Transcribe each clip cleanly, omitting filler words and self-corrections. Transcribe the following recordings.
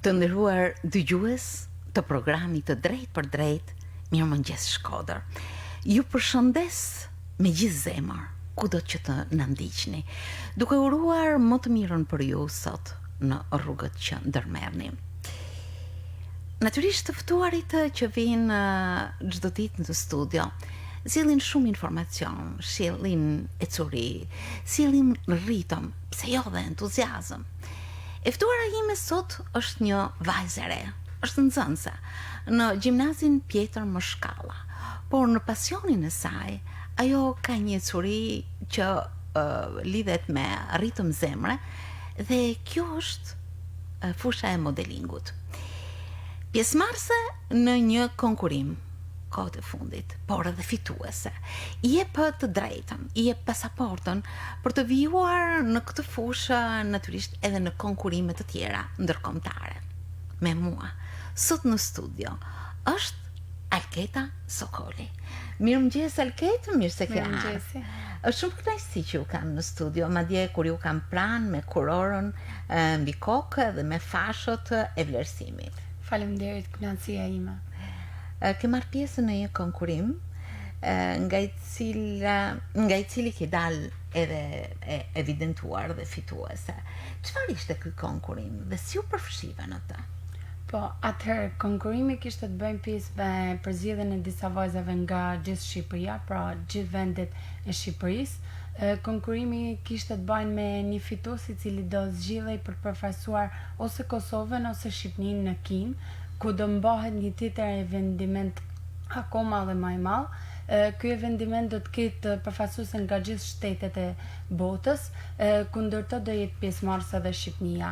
Të nderuar dëgjues të programit të Drejt për Drejt, Mirëmëngjes Shkodër. Ju përshëndes me gjithë zemër, kudo që të na ndiqni, duke uruar më të mirën për ju sot në rrugët që ndërmerrni. Natyrisht të ftuarit që vinë çdo ditë në studio sjellin shumë informacion, sjellin ecuri, sjellin ritëm, pse jo dhe entuziazëm. E ftuara ime sot është një vajzë e re, është nxënëse në gjimnazin Pjetër Moshkalla, por në pasionin e saj, ajo ka një ecuri që lidhet me ritëm zemre dhe kjo është fusha e modelingut. Pjesëmarrëse në një konkurim kohët e fundit, por edhe fituese. I jep të drejtën, i jep pasaportën për të vijuar në këtë fushë, natyrisht edhe në konkurime të tjera ndërkombëtare. Me mua, sot në studio, është Alketa Sokoli. Mirëmëngjes Alketë, mirë se ke ardhur. Është shumë kënaqësi që ju kam në studio, madje kur ju kam pranë me kurorën mbi kokë dhe me fashët e vlerësimit. Faleminderit, kënaqësia ime. Ke marrë pjesë në një konkurim nga i cili ke dalë edhe evidentuar dhe fituese. Çfarë ishte ky konkurim dhe si u përfshive në të? Po, atëherë konkurimi kishte të bëjmë pjesë me përzgjedhjen e disa vajzave nga gjithë Shqipëria, pra gjithë vendet e Shqipërisë. Konkurimi kishte të bëjnë me një fitues i cili do zgjidhej për të përfaqësuar ose Kosovën ose Shqipërinë në Kin, ku do mbahet një tjetër eventiment akoma dhe më i madh. Ky eventiment do të ketë përfaqësuese nga gjithë shtetet e botës, ku ndërto do jetë pjesëmarrëse edhe Shqipënia.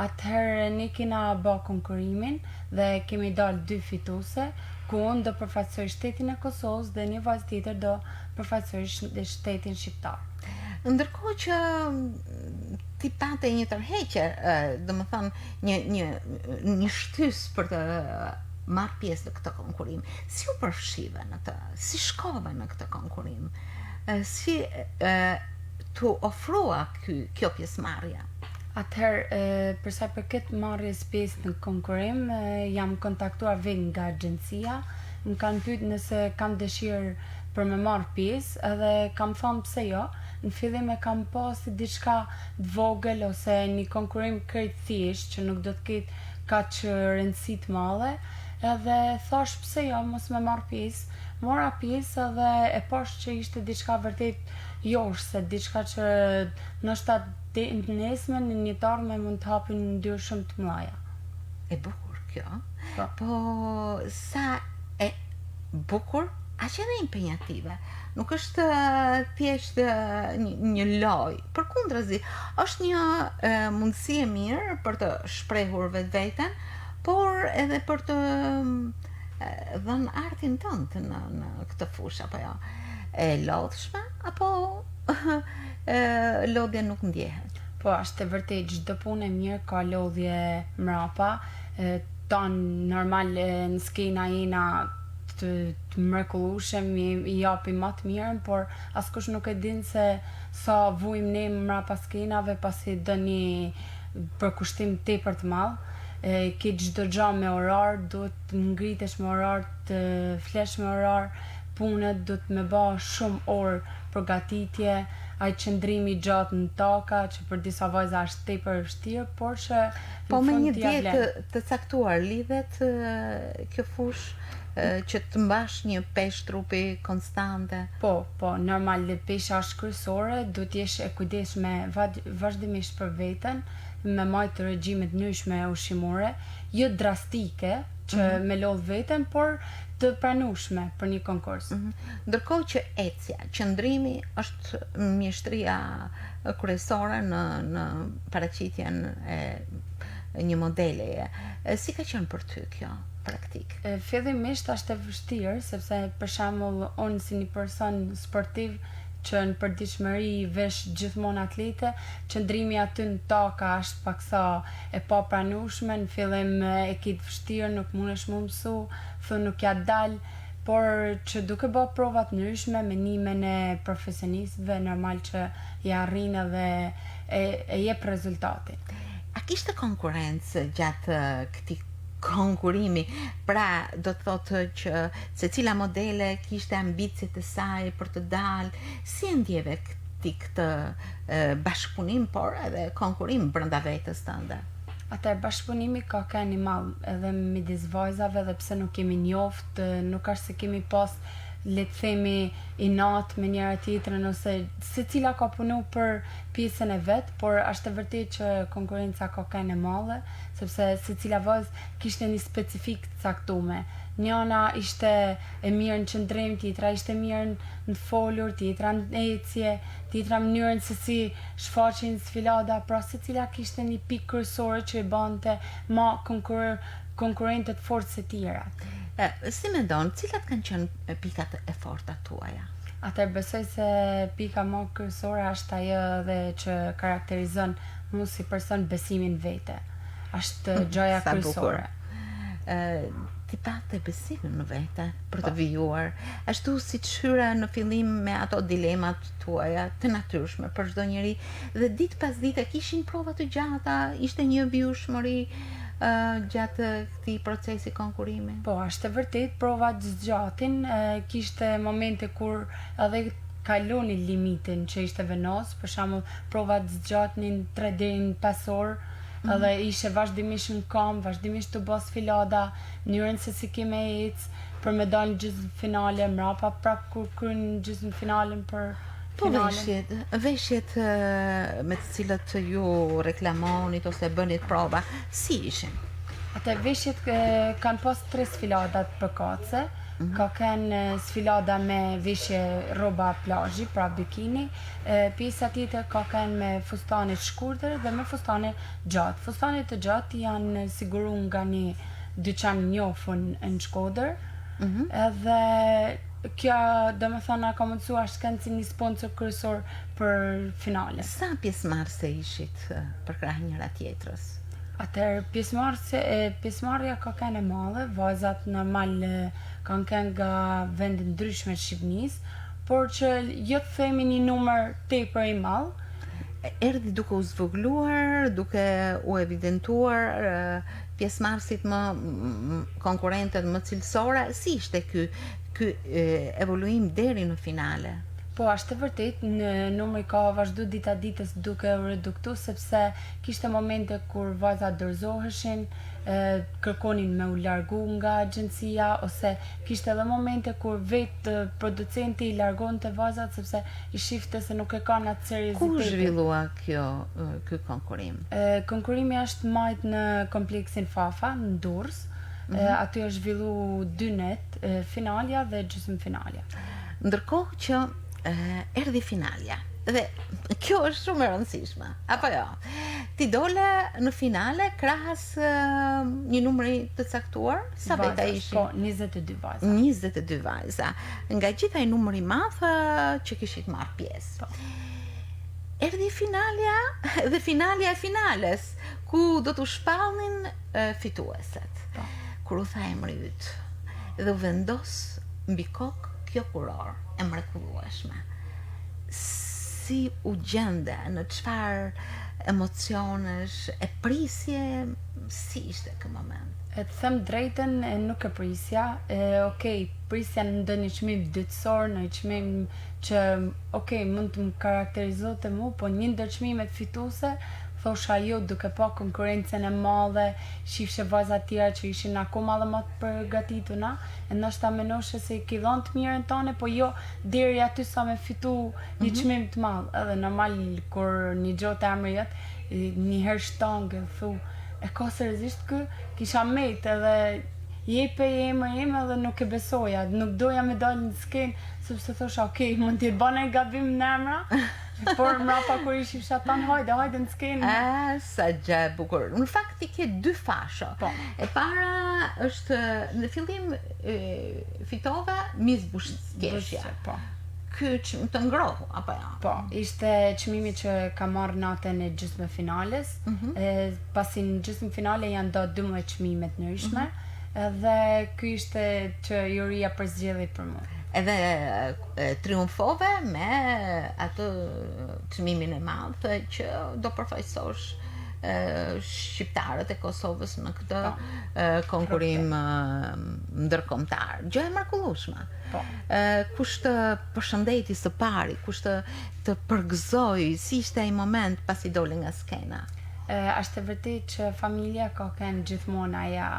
Atëherë ne kena bë konkurimin dhe kemi dalë 2 fituese, ku unë do përfaqësoj shtetin e Kosovës dhe një vajzë tjetër do përfaqësoj shtetin shqiptar. Ndërkohë që ti pate një tërheqje, domethënë një shtys për të marrë pjesë në këtë konkurim. Si u përfshive në të? Si shkove në këtë konkurim? Si tu ofrua kjo pjesëmarrje? Atëherë, për sa i përket marrjes pjesë në konkurim, jam kontaktuar vetë nga agjencia, më kanë pyetur nëse kam dëshirë për me marrë pjesë, edhe kam thënë pse jo. Në fillim e kam pasur diçka të vogël ose një konkurim krejt thjesht që nuk do të ketë kaq rëndësi të madhe, edhe thash pse jo, mos me marr pjesë. Mora pjesë edhe e pash që ishte diçka vërtet joshse, diçka që ndoshta nesër në një të ardhmen mund të hapin ndyrë shumë të mëdha. E bukur kjo. Po sa e bukur, aq edhe impenjative. Nuk është thjesht një lojë, përkundrazi, është një mundësi e mirë për të shprehur vetveten, por edhe për të dhënë artin tënd në këtë fushë, apo jo. E lodhshme apo lodhja nuk ndjehet? Po, është e vërtet, çdo punë e mirë ka lodhje mrapa. Tanë normal në skena jena të mrekullueshëm, i japim më të mirën, por askush nuk e din se sa vujmë ne mrapa skenave pasi do një përkushtim tepër të madh. Ke çdo gjë me orar, duhet të ngritesh me orar, të flesh me orar, punët do të më bë shumë orë përgatitje, ai qëndrimi gjatë në taka, që për disa vajza është tepër vështirë, por që po me një dietë të caktuar lidhet kjo fushë që të mbash një peshë trupi konstante. Po, normal dhe pesha është kryesore, duhet të jesh e kujdesshme vazhdimisht për veten, me majtë regjime të ndryshme ushqimore, jo drastike që me lodh veten, por të pranueshme për një konkurs. Ndërkohë që ecja, qëndrimi është mjeshtria kryesore në paraqitjen e një modeleje. Si ka qenë për ty kjo praktik? Fillimisht është e vështirë, sepse për shembull unë si një person sportiv që në përditshmëri vesh gjithmonë atlete, qëndrimi aty në taka është paksa e papranueshme, në fillim e ke të vështirë, nuk mundesh më mësu, thonë nuk ja dal, por që duke bë prova të ndryshme me nimen e profesionistëve, normal që ja arrin edhe e jep rezultatin. A kishte konkurrencë gjatë këtij konkurimi, pra do të thotë që secila modele kishte ambicet e saj për të dalë, si e ndjeve këtë bashkëpunim, por edhe konkurim brenda vetes tënde? Atëherë bashkëpunimi ka qenë i madh edhe midis vajzave, edhe pse nuk kemi njoft, nuk është se kemi pas le të themi inat me njëra tjetrën ose secila ka punu për pjesën e vet, por është e vërtetë që konkurenca ka qenë e madhe, sepse secila vajzë kishte një specifik të caktuar. Njëna ishte e mirë në qëndrim, tjetra ishte mirë në folur, tjetra në ecje, tjetra mënyrën se si shfaqin sfilada, pra secila kishte një pikë kryesore që i bante ma konkurrentët fortë se tjera. Si mendon, cilat kanë qenë pikat e forta tuaja? Atëherë besoj se pika më kryesore është ajo edhe që karakterizon mua si person besimin vete. Është gjoja kryesore. Ti patë besimin në vete për të vijuar, ashtu si të hyra në fillim me ato dilemat tuaja të natyrshme për çdo njeri, dhe ditë pas dite kishin prova të gjata, ishte një vjushmëri gjatë këtij procesi konkurimi? Po, është e vërtet, provat zgjatin, kishte momente kur edhe kaloni limitin që ishte venos, për shembull provat zgjatnin 3 deri në 5 orë, edhe ishe vazhdimisht në kam, vazhdimisht të bas filada, mënyrën se si kime ecë për me dalë në gjysmë finale, mrapa prap kur kryen gjysmë finalen për po finalen. Veshjet me të cilët ju reklamonit ose bënit prova, si ishin? Atë veshjet kanë pas 3 sfiladat përkatëse, ka kanë sfilada me veshje rroba plazhi, pra bikini, pjesa tjetër ka kanë me fustane të shkurtër dhe me fustane gjatë. Fustanet e gjatë janë siguruar nga një dyqan njohur në Shkodër, edhe kjo domethënë ka mundsuar shkencë një sponsor kryesor për finale. Sa pjesëmarrëse ishit për krah njëra tjetrës? Atëherë pjesëmarrja ka qenë e madhe, vajzat normal kanë qenë nga vende ndryshme të Shqipërisë, por që jo të themi një numër tepër i madh. Erdhi duke u zvogluar, duke u evidentuar pjesëmarrësit më konkurrentët më cilësore, si ishte ky evoluim deri në finale? Po, është e vërtet, në numri ka vazhdu dita ditës duke u reduktu, sepse kishte momente kur vajzat dorëzoheshin, kërkonin me u largu nga agjencia, ose kishte edhe momente kur vetë producenti i largonte vajzat sepse i shifte se nuk e kanë atë seriozitetin. Ku zhvillua ky konkurim? Konkurimi është majt në kompleksin Fafa, në Durrës. Aty është zhvillu 2 net, finalja dhe gjysmë finalja. Ndërkohë që erdhi finalja. Dhe kjo është shumë e rëndësishme, apo jo? Ti dole në finale krahas një numri të caktuar, sa veta ishin? Po, 22 vajza. 22 vajza. Nga gjitha i numri i madh që kishit marrë pjesë. Po. Erdhi finalja dhe finalja e finales, ku do t'u shpallnin fitueset. Po. Kur u tha emri yt dhe u vendos mbi kokë kjo kuror e mrekullueshme, si u gjende, në çfarë emocionesh, e prisje, si ishte ky moment? E të them drejtën, nuk e prisja, okej, prisja në ndonjë çmim dytësor, në një çmim që mund të më karakterizote mu, po një ndër çmimet fituese thosha jo, duke pa konkurrencën e madhe, shifshe vajza tjera që ishin akoma dhe më të përgatituna, e ndoshta menoshe se i ki dhënë të mirën tone, po jo deri aty sa me fitu një çmim të madh. Edhe normal kur një gjotë emri jot, një herë shtangë, thu, e ka seriozisht kë, kisha met edhe jepe emër edhe nuk e besoja, nuk doja me dalë në skenë, sepse thosha, mund t'i bëne gabim në emra, por mrapa kur ishim shatan, hajde në skenë. Sa gjë e bukur. Në fakt i ke 2 fasha. Po. E para është në fillim fitova Miss Bushkeshja. Po. Ky çm të ngrohu apo jo? Po, ishte çmimi që ka marrë natën e gjysmë finales. Pasi në gjysmë finale janë do 12 çmime të ndryshme, edhe ky ishte që juria përzgjedhi për mua. Edhe triumfove me atë çmimin e madh që do përfaqësosh shqiptarët e Kosovës në këtë konkurim ndërkombëtar. Gjë e mrekullueshme. Kush të përshëndeti së pari, kush të përgëzoi, si ishte ai moment pasi doli nga skena? Është e vërtetë që familja ka kënë gjithmonë aja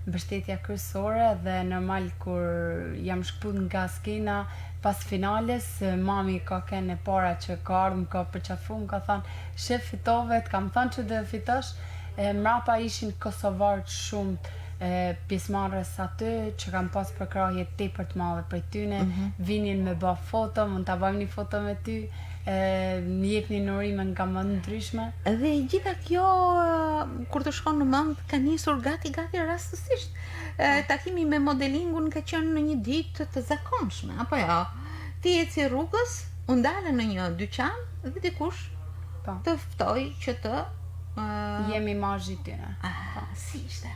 mbështetja kryesore dhe normal kur jam shkput nga skena pas finales, mami ka kënë e para që ka ardhur, më ka përqafu, më ka thënë, "Shef fitove, të kam thënë që do fitosh." Mrapa ishin kosovarë shumë pjesëmarrës aty që kanë pas përkrahje tepër të madhe prej tyne, vinin me bë foto, mund ta bëjmë një foto me ty, më jepnin urime nga më ndryshme. Dhe gjitha kjo, kur të shkon në mend, ka nisur gati rastësisht. Takimi me modelingun ka qenë në një ditë të zakonshme, apo jo? Ti eci rrugës, u ndale në një dyqan dhe dikush të ftoi që të jem imazhi tyne. Si ishte?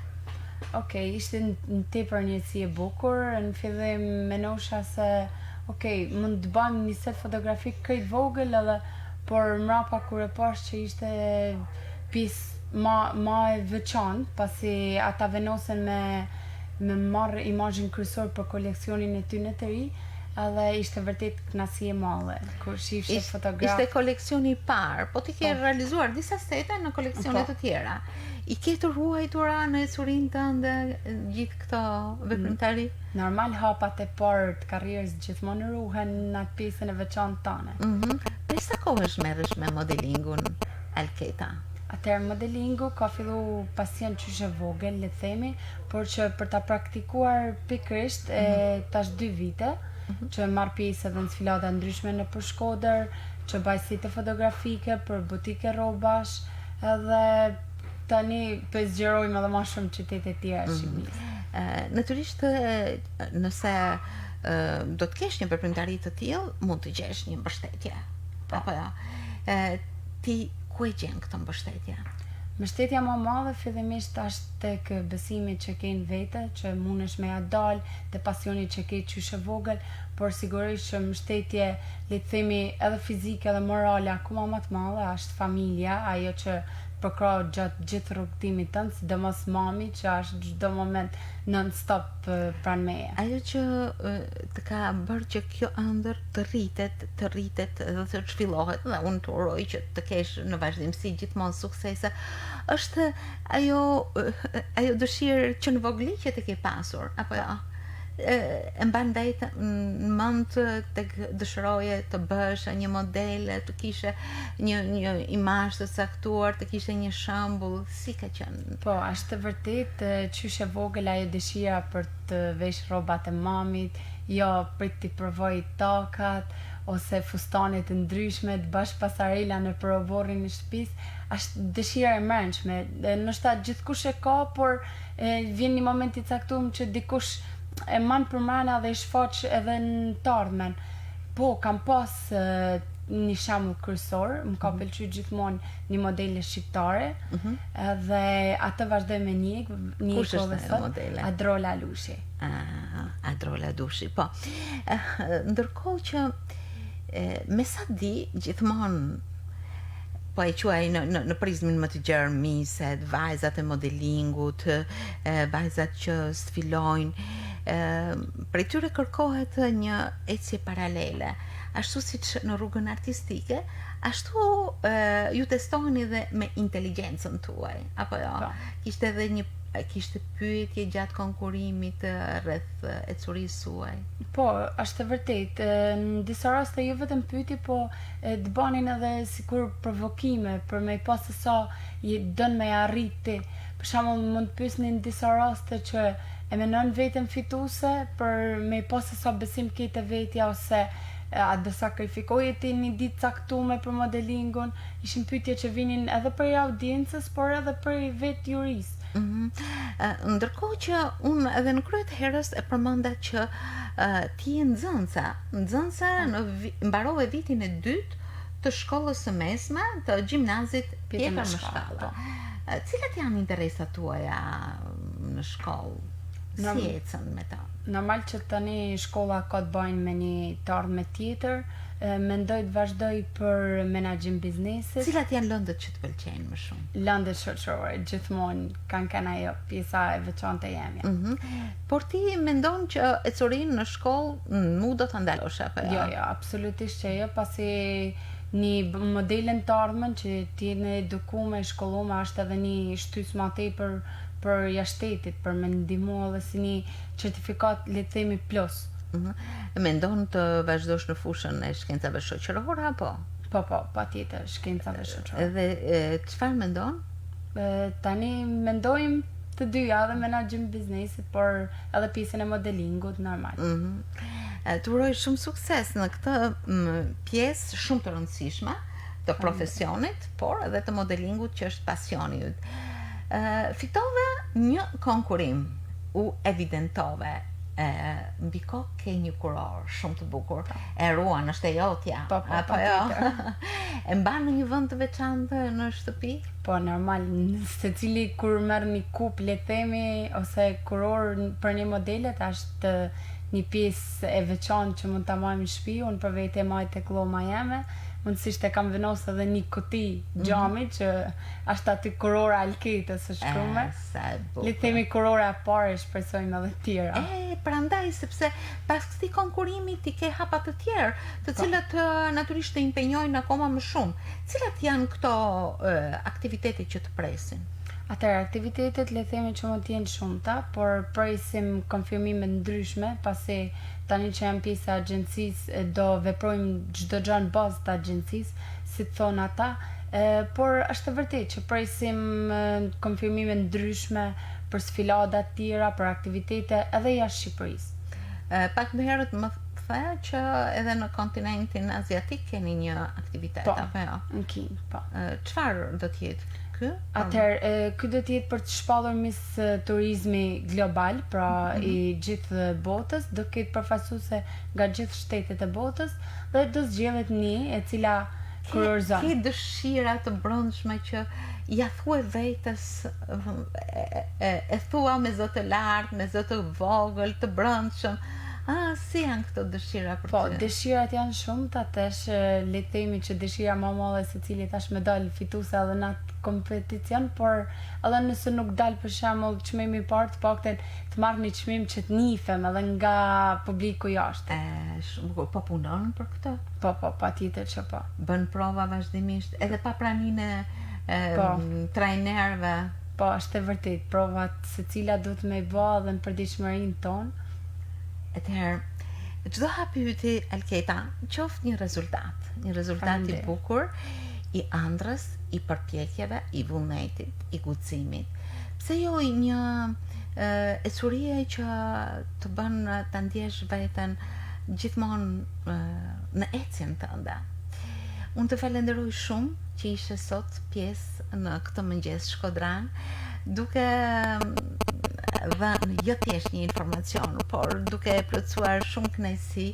Okej, ishte në tepër njësi e bukur. Në fillim menosha se mund të bëjmë një set fotografi krejt vogël edhe, por mrapa kur e pash që ishte pjesë ma e veçantë, pasi ata venosen me marrë imazhin kryesor për koleksionin e tyre të ri, edhe ishte vërtet kënaqësi e madhe kur shifshe fotograf. Ishte koleksioni i parë, po ti ke realizuar disa sete në koleksione të tjera. I ke të ruajtura në ecurinë tënde gjithë këto veprimtari? Normal hapat e parë të karrierës gjithmonë ruhen në atë pjesën e veçantë tane. Për sa kohë merresh me modelingun, Alketa? Atëherë modelingu ka fillu pasion qyshe vogël, le të themi, por që për ta praktikuar pikërisht tash 2 vite, që marr pjesë edhe në sfilata ndryshme në Shkodër, që baj site fotografike për butike rrobash, edhe tani po zgjerojmë edhe më shumë qytete të tjera Shqipërisë. Natyrisht, nëse do të kesh një veprimtari të tillë, mund të gjesh një mbështetje. Apo jo? Ti ku e gjen këtë mbështetje? Mbështetja më e madhe fillimisht është tek besimi që ke në vete, që mundesh me ja dal, te pasioni që ke qyshe vogël, por sigurisht që mbështetje, le të themi, edhe fizike edhe morale akoma më të madhe është familja, ajo që përkrah gjatë gjithë rrugtimit tënd, sidomos mami që është çdo moment non stop pranë meje. Ajo që të ka bërë që kjo ëndër të rritet dhe të zhvillohet, dhe unë të uroj që të kesh në vazhdimsi gjithmonë suksese, është ajo dëshirë që në vogëli të ke pasur, apo jo? E mban vetë në mend tek dëshiroje të bësh një model, të kishe një imazh të saktuar, të kishe një shembull, si ka qenë? Po, është vërtet qyshe vogël ajo dëshira për të vesh rrobat e mamit, jo prit të provoj takat ose fustane të ndryshme, të bash pasarela në provorrin e shtëpisë, është dëshira e mbrëmshme. Ndoshta gjithkush e ka, por vjen një moment i caktuar që dikush e man përmana dhe i shfaq edhe në të ardhmen. Po, kam pas një shembull kryesor, më ka pëlqyer gjithmonë një modele shqiptare, dhe atë vazhdoj me një Kush është ajo modele? Adrola Lushi. Adrola Lushi, po. Ndërkohë që me sa di, gjithmonë po e quaj në prizmin më të gjermiset, vajzat e modelingut, vajzat që sfilojnë, prej tyre kërkohet një ecje paralele, ashtu siç në rrugën artistike, ashtu ju testoheni dhe me inteligjencën tuaj, apo jo? Kishte pyetje gjatë konkurimit rreth ecurisë suaj? Po, është e vërtet. Në disa raste jo vetëm pyetje, po të banin edhe sikur provokime për me pas se sa dën me arriti. Për shembull, mund të pyesni në disa raste që e menon veten fituese për me pas se sa besim ke te vetja, ose a do sakrifikoje ti një ditë caktuar për modelingun. Ishin pyetje që vinin edhe për audiencës, por edhe për vetë jurisë. Ndërkohë që unë edhe në krye të herës e përmenda që ti je nxënësa mbarove vitin e 2 të shkollës së mesme të gjimnazit Pjeka Mëshkalla. Cilat janë interesat tuaja në shkollë? Si ecën me ta? Normal që tani shkolla ka të bëjnë me një të ardhme tjetër, mendoj të vazhdoj për menaxhim biznesit. Cilat janë lëndët që të pëlqejnë më shumë? Lëndët shoqërore, gjithmonë kanë ajo pjesa e veçantë e jemja. Por ti mendon që ecurinë në shkollë nuk do ta ndalosh apo Jo, absolutisht që jo, pasi një modelen të ardhmen që ti në edukuar, shkolluar është edhe një shtys më tepër për jashtëtetit, për me ndihmu edhe si një certifikat le të themi plus. Mendon të vazhdosh në fushën e shkencave shoqërore apo? Po, patjetër, shkencave shoqërore. Edhe çfarë mendon? Tani mendojmë të dyja, edhe menaxhim biznesit, por edhe pjesën e modelingut normal. Të uroj shumë sukses në këtë pjesë shumë të rëndësishme të profesionit, por edhe të modelingut që është pasioni yt. Fitove një konkurim, u evidentove, mbi kokë ke një kuror shumë të bukur, e ruan, është e jotja, apo jo? E mban në një vend të veçantë në shtëpi? Po, normal, secili kur merr një kup, le të themi, ose kuror për një modelet, është një pjesë e veçantë që mund ta marrim në shtëpi. Unë për vete e maj tek lloma jeme, mundësisht e kam vendosur edhe një kuti xhami që është aty kurora alketës së shkrume. Le të themi kurora e parë, shpresojmë edhe të tjera. Prandaj sepse pas këtij konkurimi ti ke hapa të tjerë, të cilët natyrisht të impenjojnë akoma më shumë. Cilat janë këto aktivitete që të presin? Atëherë, aktivitetet le themi që mund të jenë shumëta, por presim konfirmime ndryshme, pasi tani që jam pjesë e agjencisë do veprojmë çdo gjë në bazë të agjencisë, si të thonë ata, por është e vërtetë që presim konfirmime ndryshme për sfilada të tjera, për aktivitete edhe jashtë Shqipërisë. Pak më herët më the që edhe në kontinentin aziatik keni një aktivitet, apo jo? Në Kinë, po. Çfarë do të jetë? Atëherë, ky do të jetë për të shpallur mis turizmi global, pra i gjithë botës, do ketë përfaqësuese nga gjithë shtetet e botës dhe do zgjedhet një e cila kurorzon. Ke dëshira të brendshme që ja thuaj vetes, e thua me zot të lartë, me zot të vogël, të brendshëm. Si janë këto dëshira për ty? Po, dëshirat janë shumë, tash le të themi që dëshira më e madhe secili tash më dal fituese edhe në atë kompeticion, por edhe nëse nuk dal për shembull çmimi i parë, të paktën të marr një çmim që të nifem edhe nga publiku jashtë. Shumë po punon për këtë? Po, patjetër që po. Bën prova vazhdimisht edhe pa praninë e trajnerëve. Po, është e vërtet, provat secila duhet me i bë edhe në përditshmërinë tonë. Atëherë, çdo hap i yti Alketa qoftë një rezultat i bukur, i ëndrrës, i përpjekjeve, i vullnetit, i guximit. Pse jo një ecurie që të bën ta ndjesh veten gjithmonë në ecjen tënde. Unë të falenderoj shumë që ishe sot pjesë në këtë mëngjes shkodran, duke dhënë jo thjesht një informacion, por duke plotësuar shumë kënaqësi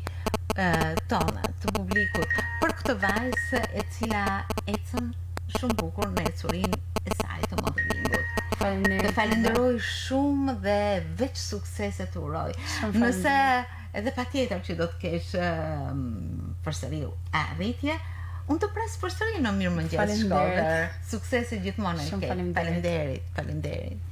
tonë të publikut për këtë vajzë e cila ecën shumë bukur në ecurinë e saj të modelingut. Të falenderoj shumë dhe veç suksese të uroj. Nëse edhe patjetër që do të kesh përsëri arritje, unë të pres përsëri në Mirëmëngjes Shkodër. Suksese gjithmonë. Faleminderit. Faleminderit.